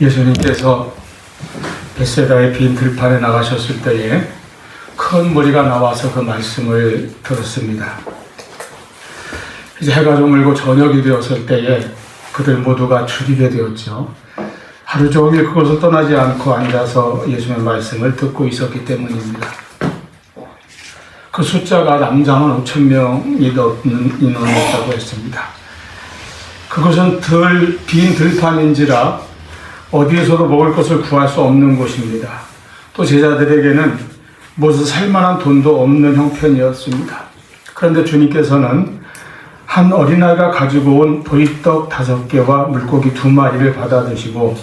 예수님께서 벳세다의 빈 들판에 나가셨을 때에 큰 무리가 나와서 그 말씀을 들었습니다. 이제 해가 저물고 저녁이 되었을 때에 그들 모두가 줄이게 되었죠. 하루 종일 그곳을 떠나지 않고 앉아서 예수님의 말씀을 듣고 있었기 때문입니다. 그 숫자가 남자만 5,000명이 넘는 인원이었다고 했습니다. 그것은 빈 들판인지라 어디에서도 먹을 것을 구할 수 없는 곳입니다. 또 제자들에게는 무엇을 살만한 돈도 없는 형편이었습니다. 그런데 주님께서는 한 어린아이가 가지고 온 보리떡 5개와 물고기 2마리를 받아 드시고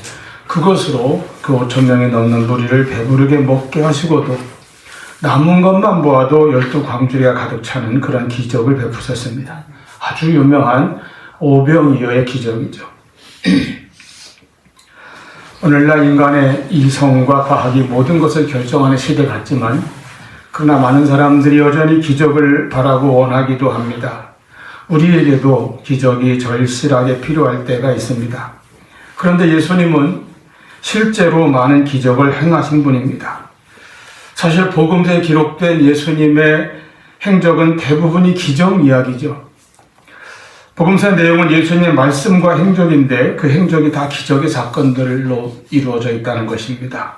그것으로 그 5,000명이 넘는 무리를 배부르게 먹게 하시고도 남은 것만 모아도 12광주리가 가득 차는 그런 기적을 베푸셨습니다. 아주 유명한 오병이어의 기적이죠. 오늘날 인간의 이성과 과학이 모든 것을 결정하는 시대 같지만 그러나 많은 사람들이 여전히 기적을 바라고 원하기도 합니다. 우리에게도 기적이 절실하게 필요할 때가 있습니다. 그런데 예수님은 실제로 많은 기적을 행하신 분입니다. 사실 복음서에 기록된 예수님의 행적은 대부분이 기적 이야기죠. 복음서의 내용은 예수님의 말씀과 행적인데 그 행적이 다 기적의 사건들로 이루어져 있다는 것입니다.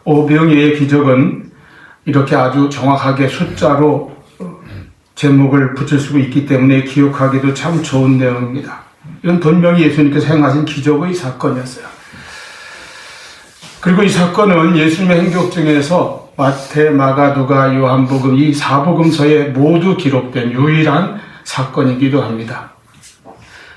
오병이어의 기적은 이렇게 아주 정확하게 숫자로 제목을 붙일 수 있기 때문에 기억하기도 참 좋은 내용입니다. 이건 분명히 예수님께서 행하신 기적의 사건이었어요. 그리고 이 사건은 예수님의 행적 중에서 마태, 마가, 누가, 요한복음 이 4복음서에 모두 기록된 유일한 사건이기도 합니다.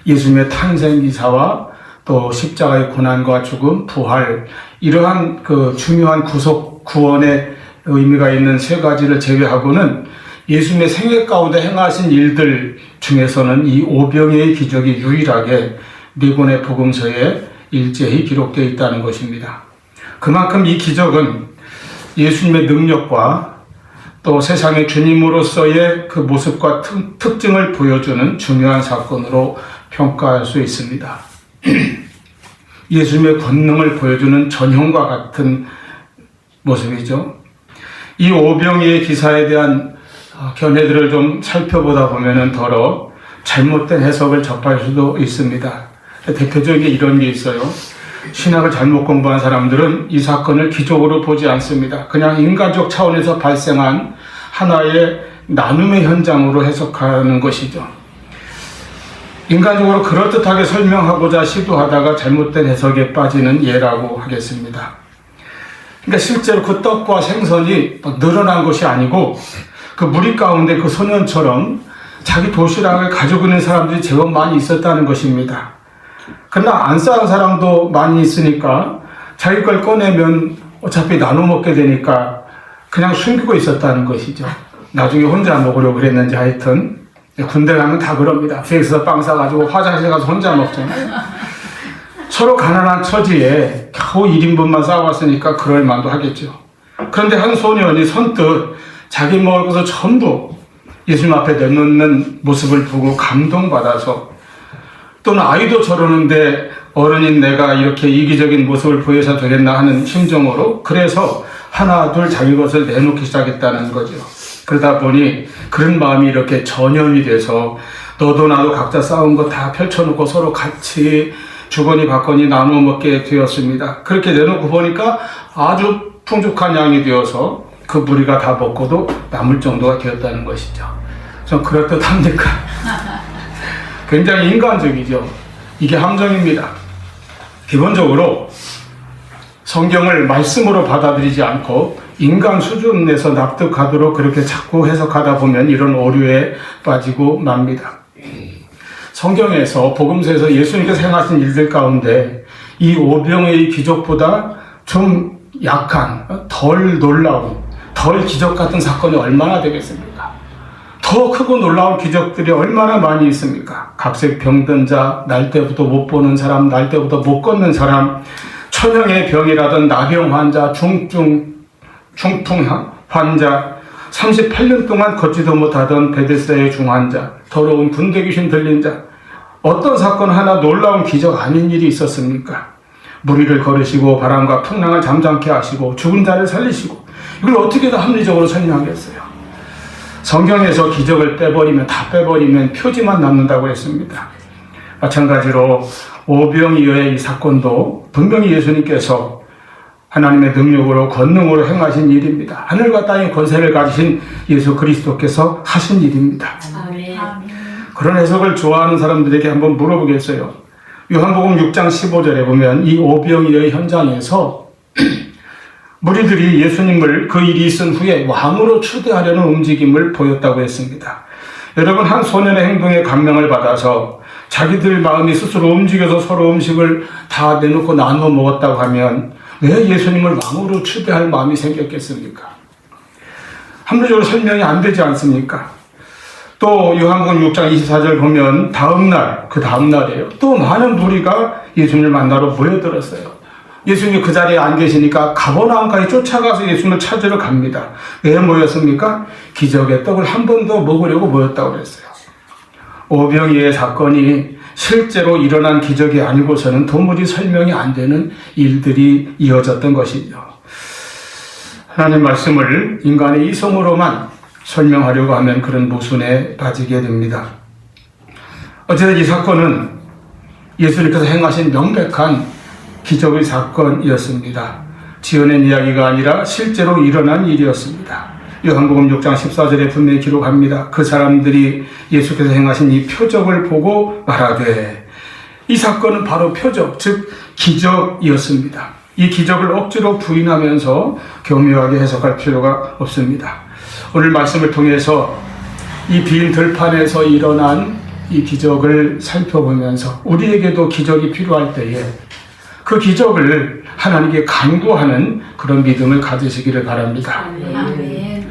예수님의 탄생 기사와 또 십자가의 고난과 죽음, 부활 이러한 그 중요한 구원의 의미가 있는 3가지를 제외하고는 예수님의 생애 가운데 행하신 일들 중에서는 이 오병이어의 기적이 유일하게 4권의 복음서에 일제히 기록되어 있다는 것입니다. 그만큼 이 기적은 예수님의 능력과 또 세상의 주님으로서의 그 모습과 특징을 보여주는 중요한 사건으로 평가할 수 있습니다. 예수님의 권능을 보여주는 전형과 같은 모습이죠. 이 오병이어의 기사에 대한 견해들을 좀 살펴보다 보면 더러 잘못된 해석을 접할 수도 있습니다. 대표적인 이런 게 있어요. 신학을 잘못 공부한 사람들은 이 사건을 기적으로 보지 않습니다. 그냥 인간적 차원에서 발생한 하나의 나눔의 현장으로 해석하는 것이죠. 인간적으로 그럴듯하게 설명하고자 시도하다가 잘못된 해석에 빠지는 예라고 하겠습니다. 그러니까 실제로 그 떡과 생선이 늘어난 것이 아니고 그 무리 가운데 그 소년처럼 자기 도시락을 가지고 있는 사람들이 제법 많이 있었다는 것입니다. 그러나 안 쌓은 사람도 많이 있으니까 자기 걸 꺼내면 어차피 나눠 먹게 되니까 그냥 숨기고 있었다는 것이죠. 나중에 혼자 먹으려고 그랬는지 하여튼 군대 가면 다 그럽니다. 엑스에서 빵 싸가지고 화장실 가서 혼자 먹잖아요. 서로 가난한 처지에 겨우 1인분만 싸왔으니까 그럴 만도 하겠죠. 그런데 한 소년이 선뜻 자기 먹을 것을 전부 예수님 앞에 내놓는 모습을 보고 감동받아서 또는 아이도 저러는데 어른인 내가 이렇게 이기적인 모습을 보여서 되겠나 하는 심정으로 그래서 하나 둘 자기 것을 내놓기 시작했다는 거죠. 그러다 보니 그런 마음이 이렇게 전염이 돼서 너도 나도 각자 싸운 거 다 펼쳐놓고 서로 같이 주거니 받거니 나누어 먹게 되었습니다. 그렇게 내놓고 보니까 아주 풍족한 양이 되어서 그 무리가 다 먹고도 남을 정도가 되었다는 것이죠. 좀 그럴듯합니까? 굉장히 인간적이죠. 이게 함정입니다. 기본적으로 성경을 말씀으로 받아들이지 않고 인간 수준에서 납득하도록 그렇게 자꾸 해석하다 보면 이런 오류에 빠지고 맙니다. 성경에서 복음서에서 예수님께서 행하신 일들 가운데 이 오병이어의 기적보다 좀 약한, 덜 놀라운, 덜 기적 같은 사건이 얼마나 되겠습니까? 더 크고 놀라운 기적들이 얼마나 많이 있습니까? 각색 병든 자, 날 때부터 못 보는 사람, 날 때부터 못 걷는 사람, 천형의 병이라던 나병 환자, 중풍 환자, 38년 동안 걷지도 못하던 베데스다의 중환자, 더러운 군대 귀신 들린 자, 어떤 사건 하나 놀라운 기적 아닌 일이 있었습니까? 무리를 걸으시고 바람과 풍랑을 잠잠케 하시고 죽은 자를 살리시고, 이걸 어떻게 더 합리적으로 설명하겠어요? 성경에서 기적을 다 빼버리면 표지만 남는다고 했습니다. 마찬가지로 오병이어의 이 사건도 분명히 예수님께서 하나님의 능력으로 권능으로 행하신 일입니다. 하늘과 땅의 권세를 가지신 예수 그리스도께서 하신 일입니다. 아멘. 그런 해석을 좋아하는 사람들에게 한번 물어보겠어요. 요한복음 6장 15절에 보면 이 오병이어의 현장에서 무리들이 예수님을 그 일이 있은 후에 왕으로 추대하려는 움직임을 보였다고 했습니다. 여러분, 한 소년의 행동에 감명을 받아서 자기들 마음이 스스로 움직여서 서로 음식을 다 내놓고 나누어 먹었다고 하면 왜 예수님을 왕으로 추대할 마음이 생겼겠습니까? 합리적으로 설명이 안 되지 않습니까? 또 요한복음 6장 24절 보면 그 다음 날이에요. 또 많은 무리가 예수님을 만나러 모여들었어요. 예수님이 그 자리에 안 계시니까 가버나움까지 쫓아가서 예수님을 찾으러 갑니다. 왜 모였습니까? 기적의 떡을 한 번 더 먹으려고 모였다고 그랬어요. 오병이어의 사건이 실제로 일어난 기적이 아니고서는 도무지 설명이 안 되는 일들이 이어졌던 것이죠. 하나님 말씀을 인간의 이성으로만 설명하려고 하면 그런 모순에 빠지게 됩니다. 어쨌든 이 사건은 예수님께서 행하신 명백한 기적의 사건이었습니다. 지어낸 이야기가 아니라 실제로 일어난 일이었습니다. 요한복음 6장 14절에 분명히 기록합니다. 그 사람들이 예수께서 행하신 이 표적을 보고 말하되, 이 사건은 바로 표적, 즉 기적이었습니다. 이 기적을 억지로 부인하면서 교묘하게 해석할 필요가 없습니다. 오늘 말씀을 통해서 이 빈 들판에서 일어난 이 기적을 살펴보면서 우리에게도 기적이 필요할 때에 그 기적을 하나님께 간구하는 그런 믿음을 가지시기를 바랍니다. 아멘.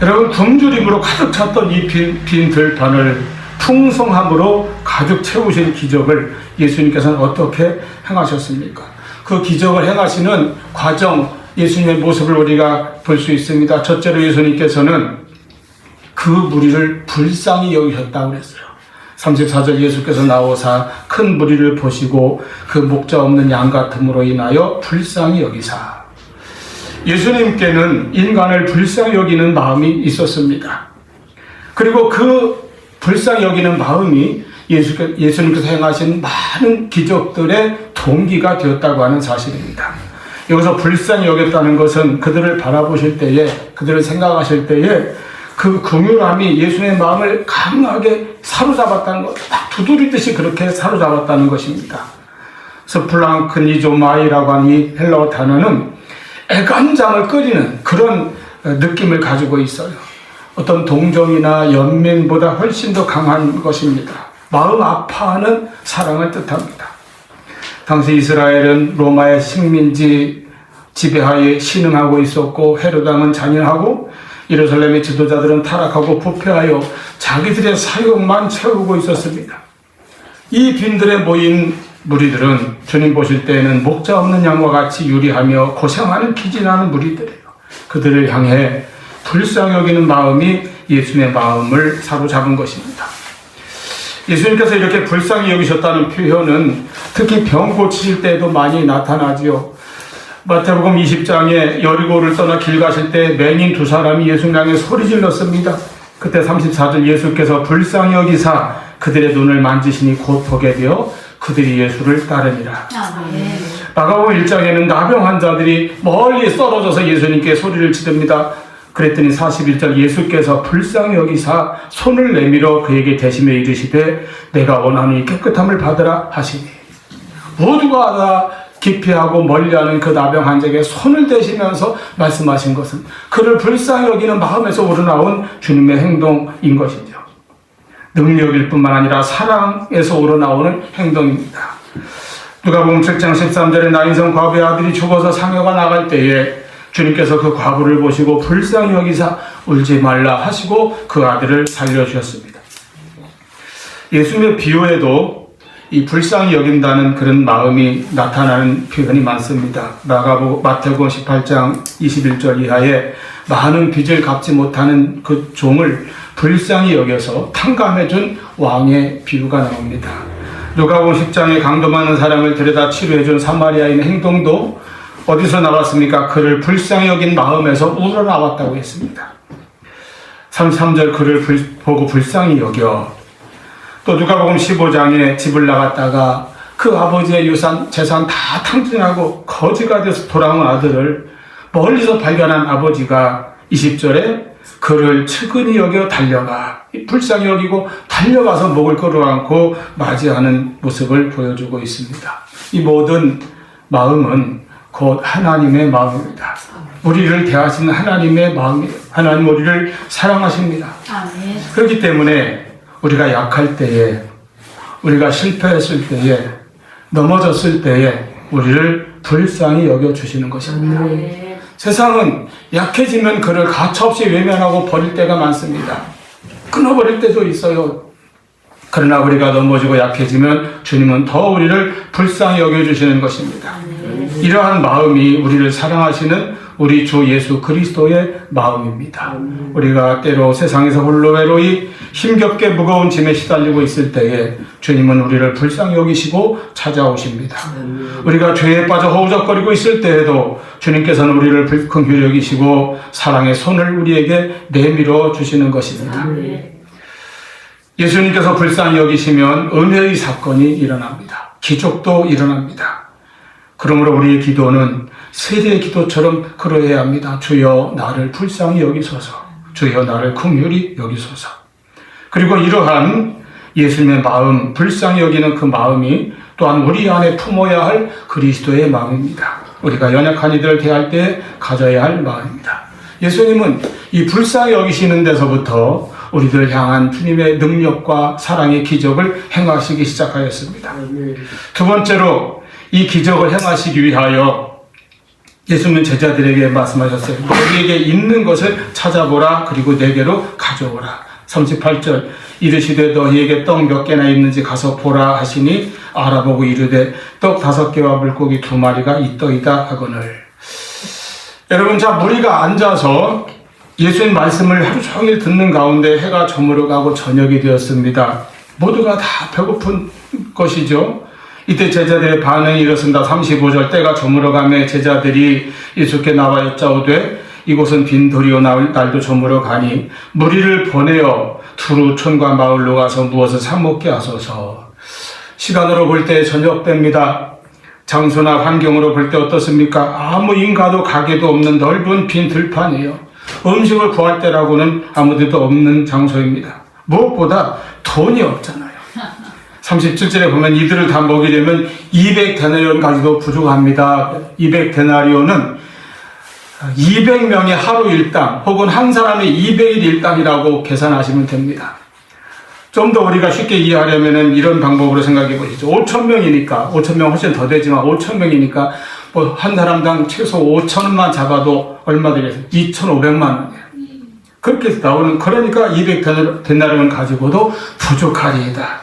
여러분, 굶주림으로 가득 찼던 이 빈 들판을 풍성함으로 가득 채우신 기적을 예수님께서는 어떻게 행하셨습니까? 그 기적을 행하시는 과정, 예수님의 모습을 우리가 볼 수 있습니다. 첫째로 예수님께서는 그 무리를 불쌍히 여기셨다고 그랬어요. 34절 예수께서 나오사 큰 무리를 보시고 그 목자 없는 양 같음으로 인하여 불쌍히 여기사. 예수님께는 인간을 불쌍히 여기는 마음이 있었습니다. 그리고 그 불쌍히 여기는 마음이 예수님께서 행하신 많은 기적들의 동기가 되었다고 하는 사실입니다. 여기서 불쌍히 여겼다는 것은 그들을 바라보실 때에, 그들을 생각하실 때에 그 긍휼함이 예수님의 마음을 강하게 사로잡았다는 것, 막 두드리듯이 그렇게 사로잡았다는 것입니다. 스플랑크니조마이라고 하는 이 헬라어 단어는 애간장을 끓이는 그런 느낌을 가지고 있어요. 어떤 동정이나 연민보다 훨씬 더 강한 것입니다. 마음 아파하는 사랑을 뜻합니다. 당시 이스라엘은 로마의 식민지 지배하에 신음하고 있었고, 헤롯 왕은 잔인하고 예루살렘의 지도자들은 타락하고 부패하여 자기들의 사욕만 채우고 있었습니다. 이 빈들에 모인 무리들은 주님 보실 때에는 목자 없는 양과 같이 유리하며 고생하는 기진하는 무리들이에요. 그들을 향해 불쌍히 여기는 마음이 예수님의 마음을 사로잡은 것입니다. 예수님께서 이렇게 불쌍히 여기셨다는 표현은 특히 병 고치실 때에도 많이 나타나지요. 마태복음 20장에 여리고를 떠나 길 가실 때 맹인 두 사람이 예수님 향해 소리 질렀습니다. 그때 34절 예수께서 불쌍히 여기사 그들의 눈을 만지시니 곧 보게 되어 그들이 예수를 따르니라. 마가복음 1장에는 나병 환자들이 멀리 떨어져서 예수님께 소리를 지릅니다. 그랬더니 41절 예수께서 불쌍히 여기사 손을 내밀어 그에게 대시며 이르시되 내가 원하노니 깨끗함을 받으라 하시니, 모두가 다 기피하고 멀리하는 그 나병 환자에게 손을 대시면서 말씀하신 것은 그를 불쌍히 여기는 마음에서 우러나온 주님의 행동인 것이죠. 능력일 뿐만 아니라 사랑에서 우러나오는 행동입니다. 누가복음 7장 13절에 나인성 과부의 아들이 죽어서 상여가 나갈 때에 주님께서 그 과부를 보시고 불쌍히 여기사 울지 말라 하시고 그 아들을 살려주셨습니다. 예수님의 비유에도 이 불쌍히 여긴다는 그런 마음이 나타나는 표현이 많습니다. 마태복음 18장 21절 이하에 많은 빚을 갚지 못하는 그 종을 불쌍히 여겨서 탕감해준 왕의 비유가 나옵니다. 누가복음 10장에 강도 많은 사람을 데려다 치료해준 사마리아인의 행동도 어디서 나왔습니까? 그를 불쌍히 여긴 마음에서 우러나왔다고 했습니다. 33절 그를 보고 불쌍히 여겨. 또 누가복음 15장에 집을 나갔다가 그 아버지의 재산 다 탕진하고 거지가 돼서 돌아온 아들을 멀리서 발견한 아버지가 20절에 그를 측은히 여겨 달려가, 불쌍히 여기고 달려가서 목을 끌어안고 맞이하는 모습을 보여주고 있습니다. 이 모든 마음은 곧 하나님의 마음입니다. 우리를 대하시는 하나님의 마음이에요. 하나님 우리를 사랑하십니다. 그렇기 때문에 우리가 약할 때에, 우리가 실패했을 때에, 넘어졌을 때에 우리를 불쌍히 여겨주시는 것입니다. 세상은 약해지면 그를 가차없이 외면하고 버릴 때가 많습니다. 끊어버릴 때도 있어요. 그러나 우리가 넘어지고 약해지면 주님은 더 우리를 불쌍히 여겨주시는 것입니다. 이러한 마음이 우리를 사랑하시는 우리 주 예수 그리스도의 마음입니다. 우리가 때로 세상에서 홀로 외로이 힘겹게 무거운 짐에 시달리고 있을 때에 주님은 우리를 불쌍히 여기시고 찾아오십니다. 우리가 죄에 빠져 허우적거리고 있을 때에도 주님께서는 우리를 긍휼히 여기시고 사랑의 손을 우리에게 내밀어 주시는 것입니다. 예수님께서 불쌍히 여기시면 은혜의 사건이 일어납니다. 기적도 일어납니다. 그러므로 우리의 기도는 세례의 기도처럼 그러해야 합니다. 주여 나를 불쌍히 여기소서. 주여 나를 긍휼히 여기소서. 그리고 이러한 예수님의 마음, 불쌍히 여기는 그 마음이 또한 우리 안에 품어야 할 그리스도의 마음입니다. 우리가 연약한 이들을 대할 때 가져야 할 마음입니다. 예수님은 이 불쌍히 여기시는 데서부터 우리들 향한 주님의 능력과 사랑의 기적을 행하시기 시작하였습니다. 두 번째로 이 기적을 행하시기 위하여 예수님은 제자들에게 말씀하셨어요. 너희에게 있는 것을 찾아보라. 그리고 내게로 가져오라. 38절 이르시되 너희에게 떡 몇 개나 있는지 가서 보라 하시니 알아보고 이르되 떡 5개와 물고기 2마리가 있더이다 하거늘. 여러분, 자, 무리가 앉아서 예수님 말씀을 하루 종일 듣는 가운데 해가 저물어 가고 저녁이 되었습니다. 모두가 다 배고픈 것이죠. 이때 제자들의 반응이 이렇습니다. 35절 때가 저물어가며 제자들이 예수께 나와 여짜오되 이곳은 빈 돌이요 날도 저물어 가니 무리를 보내어 두루 촌과 마을로 가서 무엇을 사 먹게 하소서. 시간으로 볼 때 저녁 때입니다. 장소나 환경으로 볼 때 어떻습니까? 아무 인가도 가게도 없는 넓은 빈 들판이에요. 음식을 구할 때라고는 아무데도 없는 장소입니다. 무엇보다 돈이 없잖아요. 37절에 보면 이들을 다 먹이려면 200데나리온 가지도 부족합니다. 200데나리온은 200명의 하루 일당 혹은 한 사람의 200일 일당이라고 계산하시면 됩니다. 좀 더 우리가 쉽게 이해하려면 이런 방법으로 생각해 보시죠. 5,000명이니까 5,000명 훨씬 더 되지만 5,000명이니까 뭐 한 사람당 최소 5,000원만 잡아도 얼마 되겠어요? 2,500만 원이에요. 그렇게 나오는, 그러니까 200데나리온 가지고도 부족하리이다.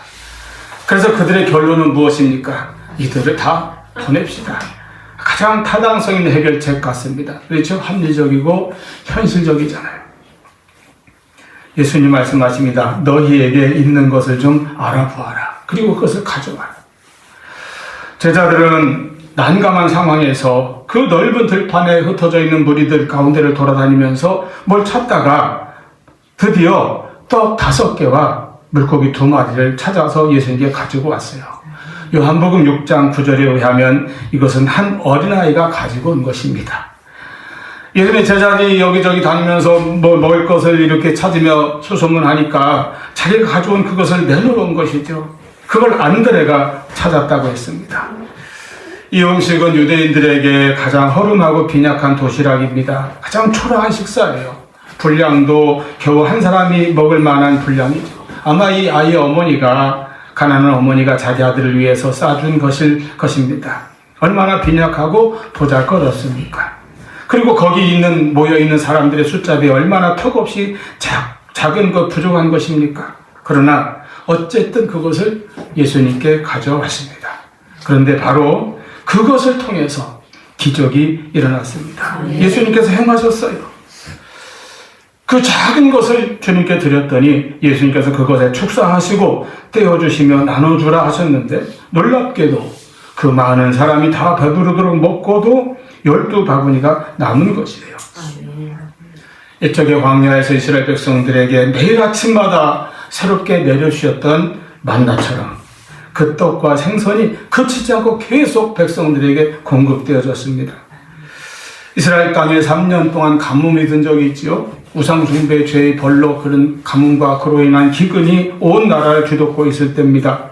그래서 그들의 결론은 무엇입니까? 이들을 다 보냅시다. 가장 타당성 있는 해결책 같습니다. 그렇죠? 합리적이고 현실적이잖아요. 예수님 말씀하십니다. 너희에게 있는 것을 좀 알아보아라. 그리고 그것을 가져와라. 제자들은 난감한 상황에서 그 넓은 들판에 흩어져 있는 무리들 가운데를 돌아다니면서 뭘 찾다가 드디어 떡 5개와 물고기 2마리를 찾아서 예수님께 가지고 왔어요. 요한복음 6장 9절에 의하면 이것은 한 어린아이가 가지고 온 것입니다. 예수님의 제자들이 여기저기 다니면서 뭐 먹을 것을 이렇게 찾으며 수소문하니까 자기가 가져온 그것을 내놓은 것이죠. 그걸 안드레가 찾았다고 했습니다. 이 음식은 유대인들에게 가장 허름하고 빈약한 도시락입니다. 가장 초라한 식사예요. 분량도 겨우 한 사람이 먹을 만한 분량이죠. 아마 이 아이의 어머니가, 가난한 어머니가 자기 아들을 위해서 싸준 것일 것입니다. 얼마나 빈약하고 보잘것없습니까? 그리고 거기 모여있는 사람들의 숫자비 얼마나 턱없이 작은 것, 부족한 것입니까? 그러나 어쨌든 그것을 예수님께 가져왔습니다. 그런데 바로 그것을 통해서 기적이 일어났습니다. 예수님께서 행하셨어요. 그 작은 것을 주님께 드렸더니 예수님께서 그것에 축사하시고 떼어주시며 나눠주라 하셨는데 놀랍게도 그 많은 사람이 다 배부르도록 먹고도 12바구니가 남은 것이에요. 이쪽에 광야에서 이스라엘 백성들에게 매일 아침마다 새롭게 내려주셨던 만나처럼 그 떡과 생선이 그치지 않고 계속 백성들에게 공급되어졌습니다. 이스라엘 땅에 3년 동안 가뭄이 든 적이 있지요. 우상 숭배 죄의 벌로 그런 가뭄과 그로 인한 기근이 온 나라를 뒤덮고 있을 때입니다.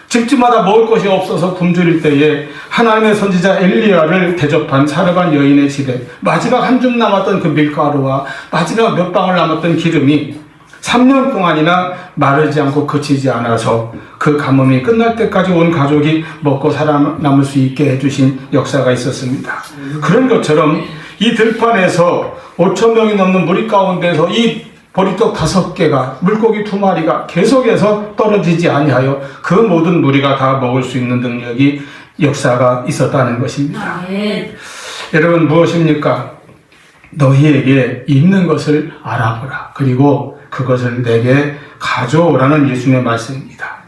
집집마다 먹을 것이 없어서 굶주릴 때에 하나님의 선지자 엘리야를 대접한 사르반 여인의 집에 마지막 한 줌 남았던 그 밀가루와 마지막 몇 방울 남았던 기름이 3년 동안이나 마르지 않고 그치지 않아서 그 가뭄이 끝날 때까지 온 가족이 먹고 살아남을 수 있게 해주신 역사가 있었습니다. 그런 것처럼 이 들판에서 5,000명이 넘는 무리 가운데서 이 보리떡 5개가 물고기 2마리가 계속해서 떨어지지 아니하여 그 모든 무리가 다 먹을 수 있는 능력이 역사가 있었다는 것입니다. 여러분 무엇입니까? 너희에게 있는 것을 알아보라. 그리고 그것을 내게 가져오라는 예수님의 말씀입니다.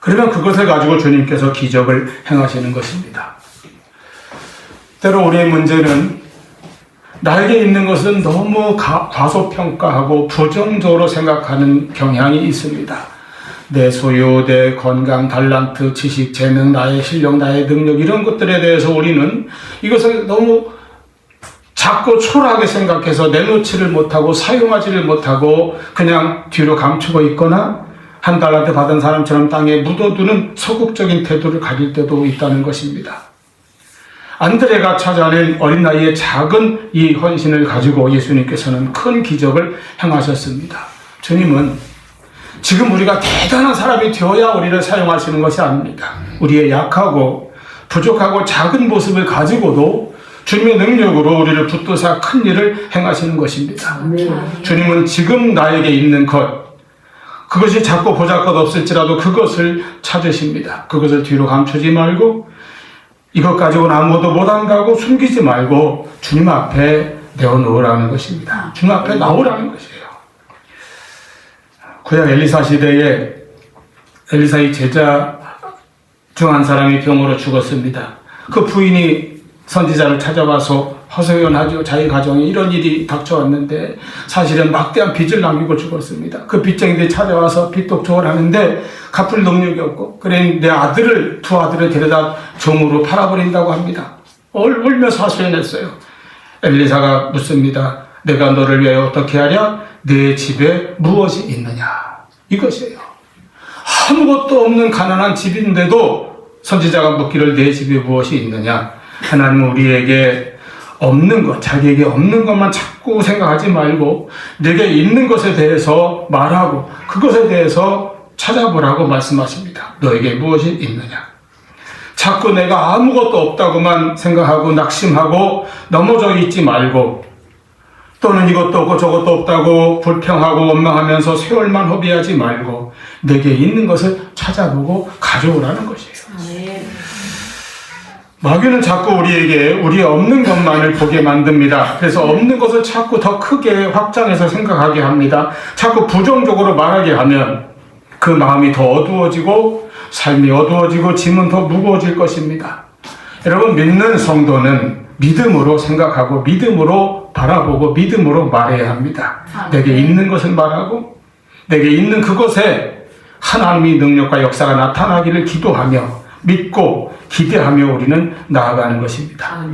그러면 그것을 가지고 주님께서 기적을 행하시는 것입니다. 때로 우리의 문제는 나에게 있는 것은 너무 과소평가하고 부정적으로 생각하는 경향이 있습니다. 내 소유, 내 건강, 달란트, 지식, 재능, 나의 실력, 나의 능력 이런 것들에 대해서 우리는 이것을 너무 작고 초라하게 생각해서 내놓지를 못하고 사용하지를 못하고 그냥 뒤로 감추고 있거나 한 달란트 받은 사람처럼 땅에 묻어두는 소극적인 태도를 가질 때도 있다는 것입니다. 안드레가 찾아낸 어린 나이의 작은 이 헌신을 가지고 예수님께서는 큰 기적을 행하셨습니다. 주님은 지금 우리가 대단한 사람이 되어야 우리를 사용하시는 것이 아닙니다. 우리의 약하고 부족하고 작은 모습을 가지고도 주님의 능력으로 우리를 붙드사 큰 일을 행하시는 것입니다. 주님은 지금 나에게 있는 것, 그것이 작고 보잘것없을지라도 그것을 찾으십니다. 그것을 뒤로 감추지 말고 이것 가지고는 아무것도 못한다고 숨기지 말고 주님 앞에 내어놓으라는 것입니다. 주님 앞에 나오라는 것이에요. 구약 엘리사 시대에 엘리사의 제자 중 한 사람이 병으로 죽었습니다. 그 부인이 선지자를 찾아와서 허소연하죠. 자기 가정에 이런 일이 닥쳐왔는데 사실은 막대한 빚을 남기고 죽었습니다. 그 빚쟁이들이 찾아와서 빚독촉을 하는데 갚을 능력이 없고 그래 내 아들을 두 아들을 데려다 종으로 팔아버린다고 합니다. 울면서 하소연했어요. 엘리사가 묻습니다. 내가 너를 위하여 어떻게 하랴? 내 집에 무엇이 있느냐? 이것이에요. 아무것도 없는 가난한 집인데도 선지자가 묻기를 내 집에 무엇이 있느냐? 하나님은 우리에게 없는 것, 자기에게 없는 것만 자꾸 생각하지 말고 내게 있는 것에 대해서 말하고 그것에 대해서 찾아보라고 말씀하십니다. 너에게 무엇이 있느냐? 자꾸 내가 아무것도 없다고만 생각하고 낙심하고 넘어져 있지 말고 또는 이것도 없고 저것도 없다고 불평하고 원망하면서 세월만 허비하지 말고 내게 있는 것을 찾아보고 가져오라는 것이에요. 마귀는 자꾸 우리에게 우리 없는 것만을 보게 만듭니다. 그래서 없는 것을 자꾸 더 크게 확장해서 생각하게 합니다. 자꾸 부정적으로 말하게 하면 그 마음이 더 어두워지고 삶이 어두워지고 짐은 더 무거워질 것입니다. 여러분 믿는 성도는 믿음으로 생각하고 믿음으로 바라보고 믿음으로 말해야 합니다. 내게 있는 것을 말하고 내게 있는 그것에 하나님의 능력과 역사가 나타나기를 기도하며 믿고 기대하며 우리는 나아가는 것입니다.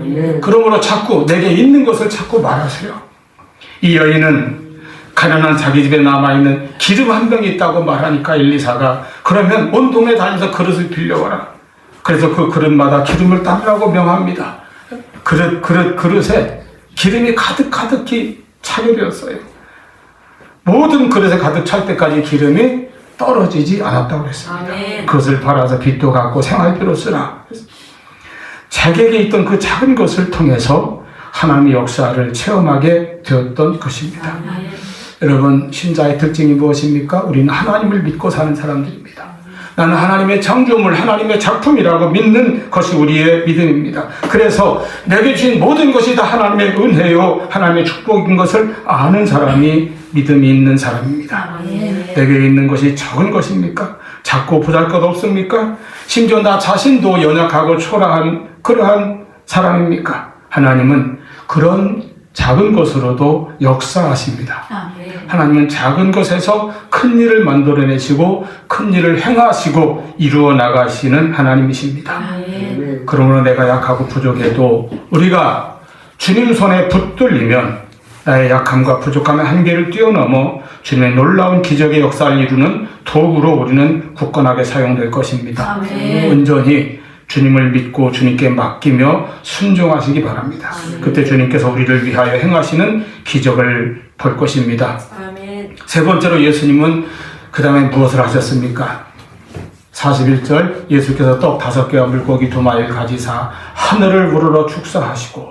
그러므로 자꾸 내게 있는 것을 자꾸 말하세요. 이 여인은 가난한 자기 집에 남아있는 기름 한 병이 있다고 말하니까 엘리사가 그러면 온 동네 다니면서 그릇을 빌려와라. 그래서 그 그릇마다 기름을 담으라고 명합니다. 그릇에 기름이 가득히 차게 되었어요. 모든 그릇에 가득 찰 때까지 기름이 떨어지지 않았다고 했습니다. 그것을 팔아서 빚도 갚고 생활비로 쓰라. 자기에게 있던 그 작은 것을 통해서 하나님의 역사를 체험하게 되었던 것입니다. 여러분 신자의 특징이 무엇입니까? 우리는 하나님을 믿고 사는 사람들입니다. 나는 하나님의 창조물, 하나님의 작품이라고 믿는 것이 우리의 믿음입니다. 그래서 내게 주신 모든 것이 다 하나님의 은혜요, 하나님의 축복인 것을 아는 사람이 믿음이 있는 사람입니다. 내게 있는 것이 적은 것입니까? 작고 보잘것 없습니까? 심지어 나 자신도 연약하고 초라한 그러한 사람입니까? 하나님은 그런 작은 것으로도 역사하십니다. 하나님은 작은 것에서 큰 일을 만들어내시고 큰 일을 행하시고 이루어 나가시는 하나님이십니다. 그러므로 내가 약하고 부족해도 우리가 주님 손에 붙들리면 나의 약함과 부족함의 한계를 뛰어넘어 주님의 놀라운 기적의 역사를 이루는 도구로 우리는 굳건하게 사용될 것입니다. 온전히 주님을 믿고 주님께 맡기며 순종하시기 바랍니다. 그때 주님께서 우리를 위하여 행하시는 기적을 볼 것입니다. 세 번째로 예수님은 그 다음에 무엇을 하셨습니까? 41절 예수께서 떡 5개와 물고기 2마리를 가지사 하늘을 우러러 축사하시고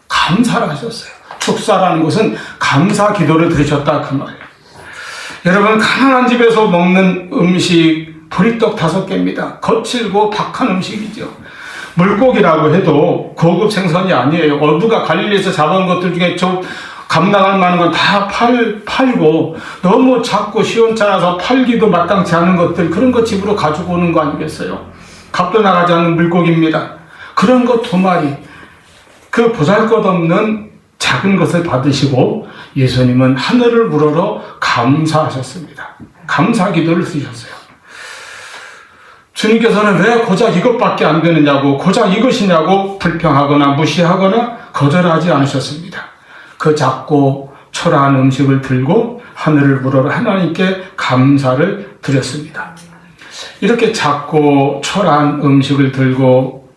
감사를 하셨어요. 축사라는 것은 감사 기도를 드리셨다 그 말이에요. 여러분, 가난한 집에서 먹는 음식 보리떡 5개입니다. 거칠고 박한 음식이죠. 물고기라고 해도 고급 생선이 아니에요. 어부가 갈릴리에서 잡은 것들 중에 좀 감당할 만한 건 다 팔고 너무 작고 시원찮아서 팔기도 마땅치 않은 것들, 그런 것 집으로 가지고 오는 거 아니겠어요? 값도 나가지 않는 물고기입니다. 그런 것 2마리, 그 보잘것없는 작은 것을 받으시고 예수님은 하늘을 우러러 감사하셨습니다. 감사 기도를 드리셨어요. 주님께서는 왜 고작 이것밖에 안 되느냐고, 고작 이것이냐고 불평하거나 무시하거나 거절하지 않으셨습니다. 그 작고 초라한 음식을 들고 하늘을 우러러 하나님께 감사를 드렸습니다. 이렇게 작고 초라한 음식을 들고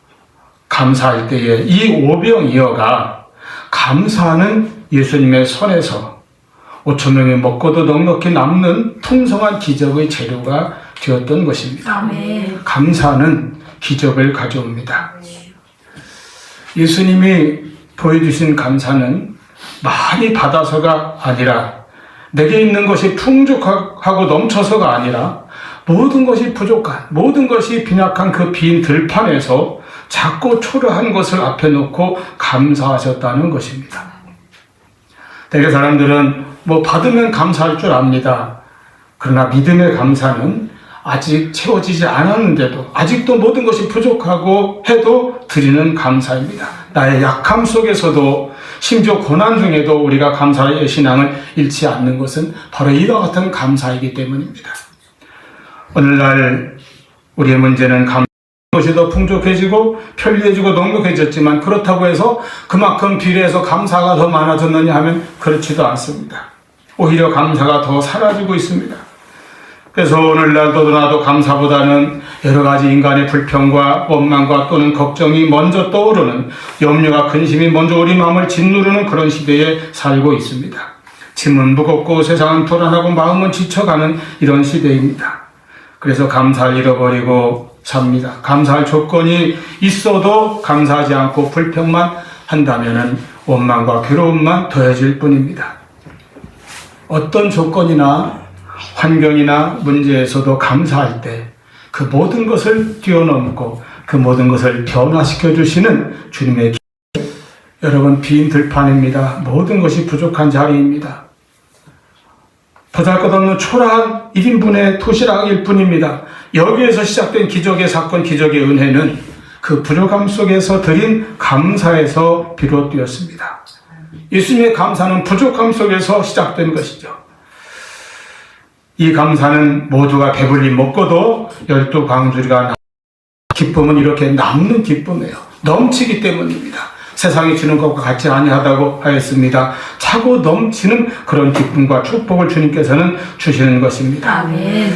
감사할 때에 이 오병이어가 감사하는 예수님의 손에서 5,000명이 먹고도 넉넉히 남는 풍성한 기적의 재료가 되었던 것입니다. 아멘. 감사는 기적을 가져옵니다. 예수님이 보여주신 감사는 많이 받아서가 아니라, 내게 있는 것이 풍족하고 넘쳐서가 아니라, 모든 것이 부족한, 모든 것이 빈약한 그 빈 들판에서 작고 초라한 것을 앞에 놓고 감사하셨다는 것입니다. 대개 사람들은 받으면 감사할 줄 압니다. 그러나 믿음의 감사는 아직 채워지지 않았는데도, 아직도 모든 것이 부족하고 해도 드리는 감사입니다. 나의 약함 속에서도, 심지어 고난 중에도 우리가 감사의 신앙을 잃지 않는 것은 바로 이와 같은 감사이기 때문입니다. 오늘날 우리의 문제는 것이 더 풍족해지고 편리해지고 넉넉해졌지만, 그렇다고 해서 그만큼 비례해서 감사가 더 많아졌느냐 하면 그렇지도 않습니다. 오히려 감사가 더 사라지고 있습니다. 그래서 오늘날도 나도 감사보다는 여러 가지 인간의 불평과 원망과 또는 걱정이 먼저 떠오르는, 염려와 근심이 먼저 우리 마음을 짓누르는 그런 시대에 살고 있습니다. 짐은 무겁고 세상은 불안하고 마음은 지쳐가는 이런 시대입니다. 그래서 감사를 잃어버리고 삽니다. 감사할 조건이 있어도 감사하지 않고 불평만 한다면 원망과 괴로움만 더해질 뿐입니다. 어떤 조건이나 환경이나 문제에서도 감사할 때 그 모든 것을 뛰어넘고 그 모든 것을 변화시켜 주시는 주님의 여러분, 빈 들판입니다. 모든 것이 부족한 자리입니다. 보잘것없는 초라한 1인분의 도시락일 뿐입니다. 여기에서 시작된 기적의 사건, 기적의 은혜는 그 부족함 속에서 드린 감사에서 비롯되었습니다. 예수님의 감사는 부족함 속에서 시작된 것이죠. 이 감사는 모두가 배불리 먹고도 12광주리가 기쁨은 이렇게 남는 기쁨이에요. 넘치기 때문입니다. 세상이 주는 것과 같지 아니하다고 하였습니다. 차고 넘치는 그런 기쁨과 축복을 주님께서는 주시는 것입니다. 아멘.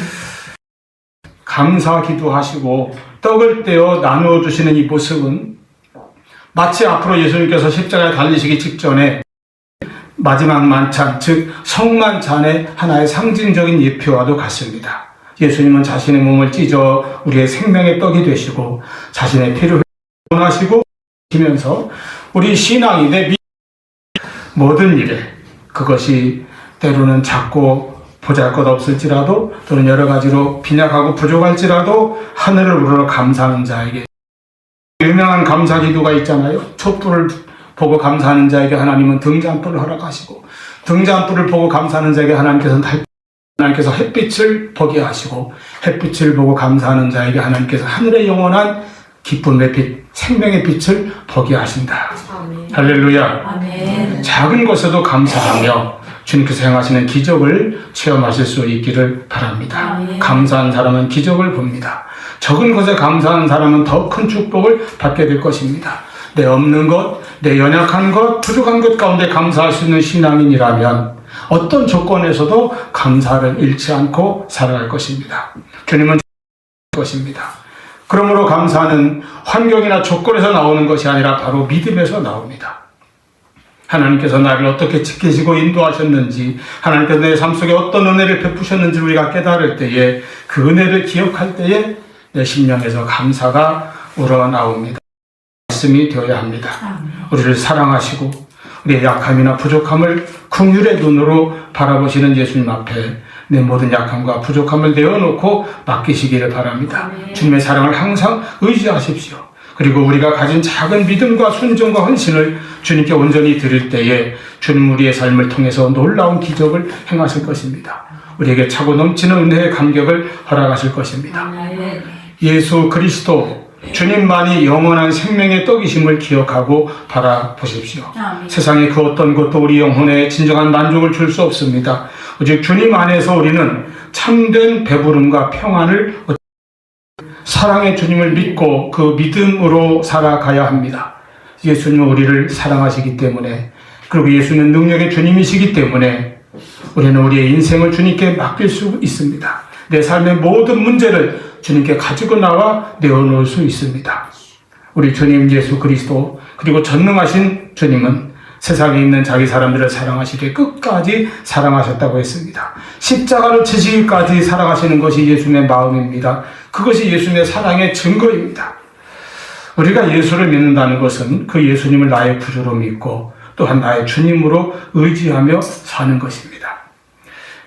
감사 기도하시고 떡을 떼어 나누어 주시는 이 모습은 마치 앞으로 예수님께서 십자가에 달리시기 직전에 마지막 만찬, 즉 성만찬의 하나의 상징적인 예표와도 같습니다. 예수님은 자신의 몸을 찢어 우리의 생명의 떡이 되시고 자신의 피를 흘리시고 하시면서 우리 신앙인의 모든 일에, 그것이 때로는 작고 보잘것없을지라도 또는 여러 가지로 빈약하고 부족할지라도 하늘을 우러러 감사하는 자에게, 유명한 감사 기도가 있잖아요. 촛불을 보고 감사하는 자에게 하나님은 등잔불을 허락하시고, 등잔불을 보고 감사하는 자에게 하나님께서 햇빛을 보게 하시고, 햇빛을 보고 감사하는 자에게 하나님께서 하늘의 영원한 기쁨의 빛, 생명의 빛을 보게 하신다. 아멘. 할렐루야. 아멘. 작은 것에도 감사하며 주님께서 행하시는 기적을 체험하실 수 있기를 바랍니다. 아멘. 감사한 사람은 기적을 봅니다. 적은 것에 감사한 사람은 더 큰 축복을 받게 될 것입니다. 내 없는 것, 내 연약한 것, 부족한 것 가운데 감사할 수 있는 신앙인이라면 어떤 조건에서도 감사를 잃지 않고 살아갈 것입니다. 주님은 것입니다. 그러므로 감사는 환경이나 조건에서 나오는 것이 아니라 바로 믿음에서 나옵니다. 하나님께서 나를 어떻게 지키시고 인도하셨는지, 하나님께서 내 삶 속에 어떤 은혜를 베푸셨는지 우리가 깨달을 때에, 그 은혜를 기억할 때에 내 심령에서 감사가 우러나옵니다. 말씀이 되어야 합니다. 우리를 사랑하시고 우리의 약함이나 부족함을 긍휼의 눈으로 바라보시는 예수님 앞에 내 모든 약함과 부족함을 내어놓고 맡기시기를 바랍니다. 아멘. 주님의 사랑을 항상 의지하십시오. 그리고 우리가 가진 작은 믿음과 순종과 헌신을 주님께 온전히 드릴 때에 주님 우리의 삶을 통해서 놀라운 기적을 행하실 것입니다. 우리에게 차고 넘치는 은혜의 감격을 허락하실 것입니다. 아멘. 예수 그리스도 주님만이 영원한 생명의 떡이심을 기억하고 바라보십시오. 아멘. 세상의 그 어떤 것도 우리 영혼에 진정한 만족을 줄 수 없습니다. 오직 주님 안에서 우리는 참된 배부름과 평안을, 사랑의 주님을 믿고 그 믿음으로 살아가야 합니다. 예수님은 우리를 사랑하시기 때문에, 그리고 예수님은 능력의 주님이시기 때문에 우리는 우리의 인생을 주님께 맡길 수 있습니다. 내 삶의 모든 문제를 주님께 가지고 나와 내어놓을 수 있습니다. 우리 주님 예수 그리스도, 그리고 전능하신 주님은 세상에 있는 자기 사람들을 사랑하시되 끝까지 사랑하셨다고 했습니다. 십자가를 지시기까지 사랑하시는 것이 예수님의 마음입니다. 그것이 예수님의 사랑의 증거입니다. 우리가 예수를 믿는다는 것은 그 예수님을 나의 구주로 믿고 또한 나의 주님으로 의지하며 사는 것입니다.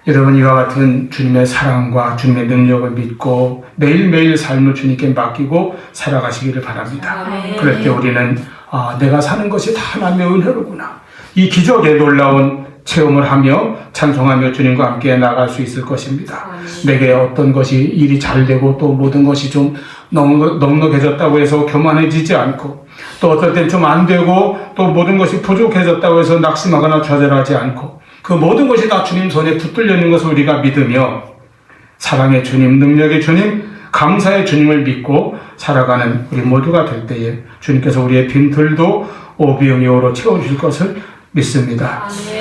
여러분, 이와 같은 주님의 사랑과 주님의 능력을 믿고 매일매일 삶을 주님께 맡기고 살아가시기를 바랍니다. 아멘. 그럴 때 우리는 내가 사는 것이 다 하나님의 은혜로구나, 이 기적의 놀라운 체험을 하며 찬송하며 주님과 함께 나갈 수 있을 것입니다. 아멘. 내게 어떤 것이 일이 잘 되고 또 모든 것이 좀 넉넉해졌다고 해서 교만해지지 않고, 또 어떨 땐 좀 안 되고 또 모든 것이 부족해졌다고 해서 낙심하거나 좌절하지 않고, 그 모든 것이 다 주님 손에 붙들려 있는 것을 우리가 믿으며 사랑의 주님, 능력의 주님, 감사의 주님을 믿고 살아가는 우리 모두가 될 때에 주님께서 우리의 빈들도 오비영이오로 채워주실 것을 믿습니다. 아멘.